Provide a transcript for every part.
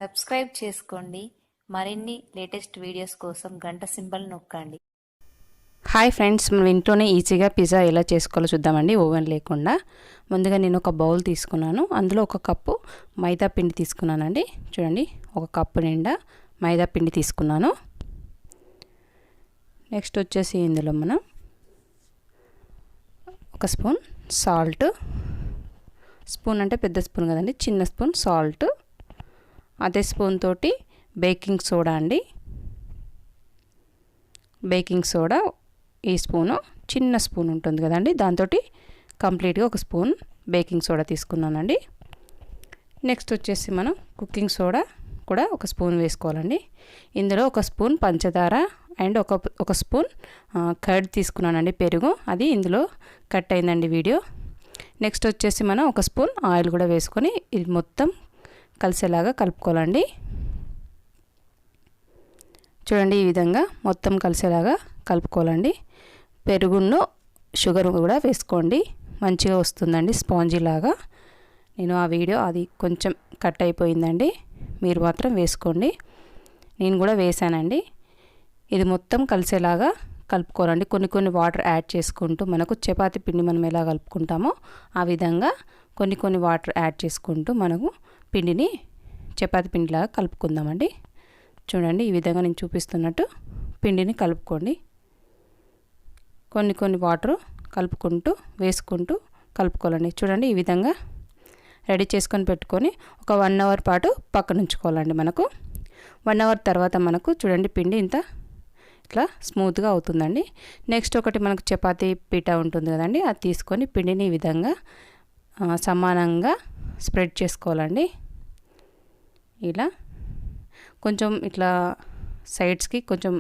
Subscribe చేసుకోండి. మరిన్ని latest videos కోసం గంట సింబల్ నొక్కండి. హాయ్ ఫ్రెండ్స్, మనం ఇంట్లోనే ఈజీగా పిజ్జా ఎలా చేసుకోవాలో చూద్దామండి, ఓవెన్ లేకుండా. ముందుగా నేను ఒక బౌల్ తీసుకున్నాను. అందులో ఒక కప్పు మైదా పిండి తీసుకున్నానండి. చూడండి, ఒక కప్పు నిండా మైదా పిండి తీసుకున్నాను. నెక్స్ట్ వచ్చేసి ఇందులో మనం ఒక స్పూన్ సాల్ట్, స్పూన్ అంటే పెద్ద స్పూన్ కదండి, చిన్న స్పూన్ సాల్ట్, అదే స్పూన్ తోటి బేకింగ్ సోడా అండి. బేకింగ్ సోడా ఈ స్పూను, చిన్న స్పూన్ ఉంటుంది కదండి, దాంతో కంప్లీట్గా ఒక స్పూన్ బేకింగ్ సోడా తీసుకున్నానండి. నెక్స్ట్ వచ్చేసి మనం కుకింగ్ సోడా కూడా ఒక స్పూన్ వేసుకోవాలండి. ఇందులో ఒక స్పూన్ పంచదార అండ్ ఒక స్పూన్ కర్డ్ తీసుకున్నానండి, పెరుగు. అది ఇందులో కట్ అయిందండి వీడియో. నెక్స్ట్ వచ్చేసి మనం ఒక స్పూన్ ఆయిల్ కూడా వేసుకొని ఇది మొత్తం కలిసేలాగా కలుపుకోవాలండి. చూడండి, ఈ విధంగా మొత్తం కలిసేలాగా కలుపుకోవాలండి. పెరుగును షుగర్ కూడా వేసుకోండి, మంచిగా వస్తుందండి స్పాంజీ లాగా. నేను ఆ వీడియో అది కొంచెం కట్ అయిపోయిందండి, మీరు మాత్రం వేసుకోండి. నేను కూడా వేసానండి. ఇది మొత్తం కలిసేలాగా కలుపుకోవాలండి. కొన్ని వాటర్ యాడ్ చేసుకుంటూ, మనకు చపాతీ పిండి మనం ఎలా కలుపుకుంటామో ఆ విధంగా కొన్ని వాటర్ యాడ్ చేసుకుంటూ మనము పిండిని చపాతీ పిండిలాగా కలుపుకుందామండి. చూడండి, ఈ విధంగా నేను చూపిస్తున్నట్టు పిండిని కలుపుకోండి. కొన్ని వాటర్ కలుపుకుంటూ వేసుకుంటూ కలుపుకోవాలండి. చూడండి, ఈ విధంగా రెడీ చేసుకొని పెట్టుకొని ఒక 1 అవర్ పాటు పక్కన ఉంచుకోవాలండి. మనకు 1 అవర్ తర్వాత మనకు చూడండి పిండి ఇట్లా స్మూత్గా అవుతుందండి. నెక్స్ట్ ఒకటి మనకు చపాతీ పీట ఉంటుంది కదండి, అది తీసుకొని పిండిని ఈ విధంగా సమానంగా స్ప్రెడ్ చేసుకోవాలండి. ఇలా కొంచెం ఇట్లా సైడ్స్కి కొంచెం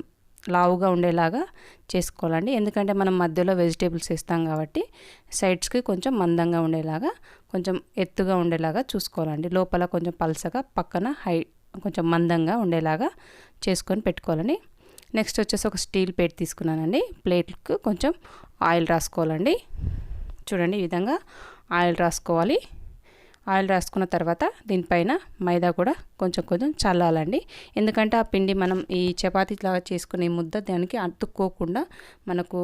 లావుగా ఉండేలాగా చేసుకోవాలండి. ఎందుకంటే మనం మధ్యలో వెజిటేబుల్స్ వేస్తాం కాబట్టి సైడ్స్కి కొంచెం మందంగా ఉండేలాగా, కొంచెం ఎత్తుగా ఉండేలాగా చూసుకోవాలండి. లోపల కొంచెం పల్సగా, పక్కన కొంచెం మందంగా ఉండేలాగా చేసుకొని పెట్టుకోవాలండి. నెక్స్ట్ వచ్చేసి ఒక స్టీల్ ప్లేట్ తీసుకున్నానండి. ప్లేట్కు కొంచెం ఆయిల్ రాసుకోవాలండి. చూడండి, ఈ విధంగా ఆయిల్ రాసుకోవాలి. ఆయిల్ రాసుకున్న తర్వాత దీనిపైన మైదా కూడా కొంచెం చల్లాలండి. ఎందుకంటే ఆ పిండి మనం ఈ చపాతీలాగా చేసుకునే ముద్ద దానికి అతుక్కోకుండా మనకు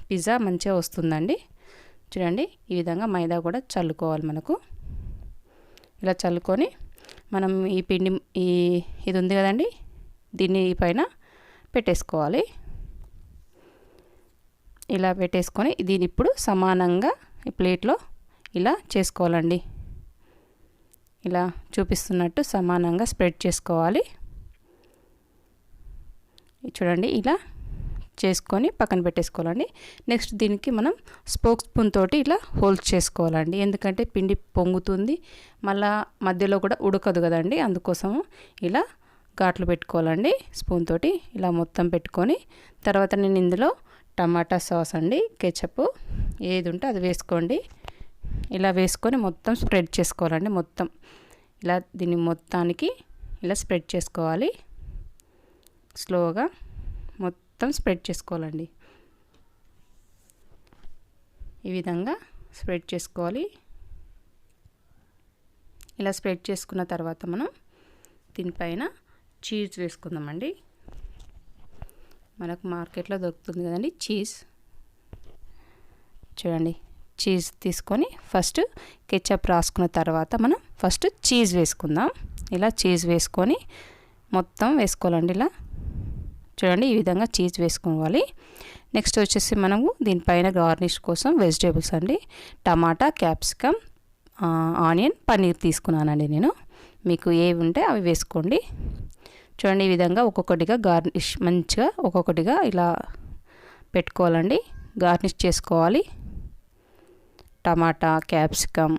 పిజ్జా మంచిగా వస్తుందండి. చూడండి, ఈ విధంగా మైదా కూడా చల్లుకోవాలి. మనకు ఇలా చల్లుకొని మనం ఈ పిండి ఇది ఉంది కదండి, దీన్ని పైన పెట్టేసుకోవాలి. ఇలా పెట్టేసుకొని దీన్ని ఇప్పుడు సమానంగా ఈ ప్లేట్లో ఇలా చేసుకోవాలండి. ఇలా చూపిస్తున్నట్టు సమానంగా స్ప్రెడ్ చేసుకోవాలి. చూడండి, ఇలా చేసుకొని పక్కన పెట్టేసుకోవాలండి. నెక్స్ట్ దీనికి మనం స్పోక్ స్పూన్ తోటి ఇలా హోల్స్ చేసుకోవాలండి. ఎందుకంటే పిండి పొంగుతుంది, మళ్ళా మధ్యలో కూడా ఉడకదు కదండి, అందుకోసము ఇలా ఘాట్లు పెట్టుకోవాలండి. స్పూన్ తోటి ఇలా మొత్తం పెట్టుకొని తర్వాత నేను ఇందులో టమాటా సాస్ అండి, కెచప్ ఏది ఉంటే అది వేసుకోండి. ఇలా వేసుకొని మొత్తం స్ప్రెడ్ చేసుకోవాలండి. మొత్తం ఇలా దీన్ని మొత్తానికి ఇలా స్ప్రెడ్ చేసుకోవాలి. స్లోగా మొత్తం స్ప్రెడ్ చేసుకోవాలండి. ఈ విధంగా స్ప్రెడ్ చేసుకోవాలి. ఇలా స్ప్రెడ్ చేసుకున్న తర్వాత మనం దీనిపైన చీజ్ వేసుకుందామండి. మనకు మార్కెట్లో దొరుకుతుంది కదండి చీజ్. చూడండి, చీజ్ తీసుకొని ఫస్ట్ కెచప్ రాసుకున్న తర్వాత మనం ఫస్ట్ చీజ్ వేసుకుందాం. ఇలా చీజ్ వేసుకొని మొత్తం వేసుకోవాలండి. ఇలా చూడండి, ఈ విధంగా చీజ్ వేసుకోవాలి. నెక్స్ట్ వచ్చేసి మనము దీనిపైన గార్నిష్ కోసం వెజిటేబుల్స్ అండి, టమాటా, క్యాప్సికమ్, ఆనియన్, పన్నీర్ తీసుకున్నానండి నేను. మీకు ఏవి ఉంటే అవి వేసుకోండి. చూడండి, ఈ విధంగా ఒక్కొక్కటిగా గార్నిష్ మంచిగా ఒక్కొక్కటిగా ఇలా పెట్టుకోవాలండి, గార్నిష్ చేసుకోవాలి. టమాటా, క్యాప్సికమ్,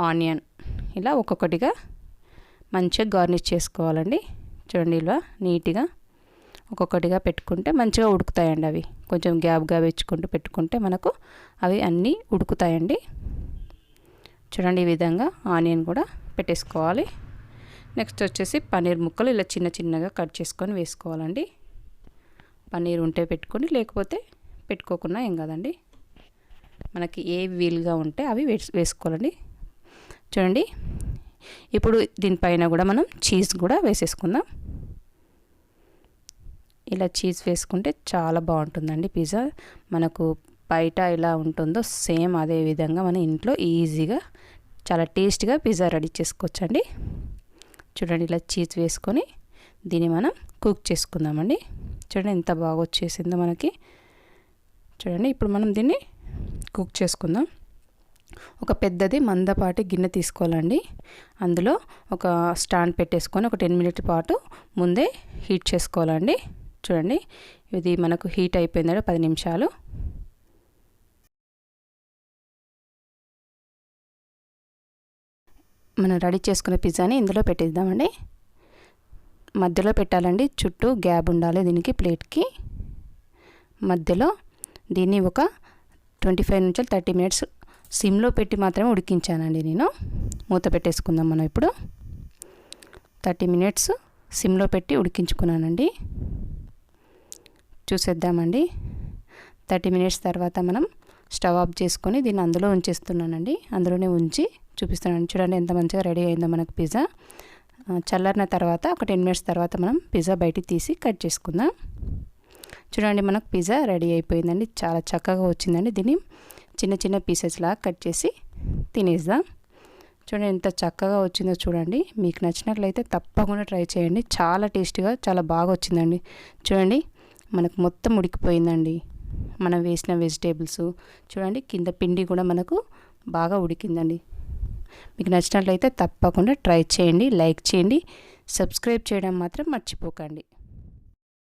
ఆనియన్ ఇలా ఒక్కొక్కటిగా మంచిగా గార్నిష్ చేసుకోవాలండి. చూడండి, ఇలా నీట్గా ఒక్కొక్కటిగా పెట్టుకుంటే మంచిగా ఉడుకుతాయండి. అవి కొంచెం గ్యాప్గా పెట్టుకుంటే మనకు అవి అన్నీ ఉడుకుతాయండి. చూడండి, ఈ విధంగా ఆనియన్ కూడా పెట్టేసుకోవాలి. నెక్స్ట్ వచ్చేసి పన్నీర్ ముక్కలు ఇలా చిన్నగా కట్ చేసుకొని వేసుకోవాలండి. పన్నీర్ ఉంటే పెట్టుకొని, లేకపోతే పెట్టుకోకుండా ఏం కాదండి. మనకి ఏ వీలుగా ఉంటే అవి వేసుకోవాలండి. చూడండి, ఇప్పుడు దీనిపైన కూడా మనం చీజ్ కూడా వేసేసుకుందాం. ఇలా చీజ్ వేసుకుంటే చాలా బాగుంటుందండి పిజ్జా. మనకు బయట ఎలా ఉంటుందో సేమ్ అదే విధంగా మన ఇంట్లో ఈజీగా చాలా టేస్ట్గా పిజ్జా రెడీ చేసుకోవచ్చండి. చూడండి ఇలా చీజ్ వేసుకొని దీన్ని మనం కుక్ చేసుకుందామండి. చూడండి ఎంత బాగా వచ్చేసిందో మనకి. చూడండి ఇప్పుడు మనం దీన్ని కుక్ చేసుకుందాం. ఒక పెద్దది మందపాటి గిన్నె తీసుకోవాలండి. అందులో ఒక స్టాండ్ పెట్టేసుకొని ఒక 10 మినిట్ల పాటు ముందే హీట్ చేసుకోవాలండి. చూడండి ఇది మనకు హీట్ అయిపోయిందండి 10 నిమిషాలు. మనం రెడీ చేసుకున్న పిజ్జాని ఇందులో పెట్టేద్దామండి. మధ్యలో పెట్టాలండి, చుట్టూ గ్యాప్ ఉండాలి దీనికి. ప్లేట్కి మధ్యలో దీన్ని ఒక 25 నుంచి 30 మినిట్స్ సిమ్లో పెట్టి మాత్రమే ఉడికించానండి నేను. మూత పెట్టేసుకుందాం మనం ఇప్పుడు. 30 మినిట్స్ సిమ్లో పెట్టి ఉడికించుకున్నానండి. చూసేద్దామండి. 30 మినిట్స్ తర్వాత మనం స్టవ్ ఆఫ్ చేసుకొని దీన్ని అందులో ఉంచేస్తున్నానండి. అందులోనే ఉంచి చూపిస్తున్నాను. చూడండి ఎంత మంచిగా రెడీ అయిందో మనకు పిజ్జా. చల్లారిన తర్వాత ఒక 10 మినిట్స్ తర్వాత మనం పిజ్జా బయటికి తీసి కట్ చేసుకుందాం. చూడండి మనకు పిజ్జా రెడీ అయిపోయిందండి. చాలా చక్కగా వచ్చిందండి. దీన్ని చిన్న చిన్న పీసెస్ లాగా కట్ చేసి తినేద్దాం. చూడండి ఎంత చక్కగా వచ్చిందో చూడండి. మీకు నచ్చినట్లయితే తప్పకుండా ట్రై చేయండి. చాలా టేస్టీగా చాలా బాగా వచ్చిందండి. చూడండి మనకు మొత్తం ఉడికిపోయిందండి. మనం వేసిన వెజిటేబుల్స్ చూడండి, కింద పిండి కూడా మనకు బాగా ఉడికిందండి. మీకు నచ్చినట్లయితే తప్పకుండా ట్రై చేయండి, లైక్ చేయండి, సబ్స్క్రైబ్ చేయడం మాత్రం మర్చిపోకండి.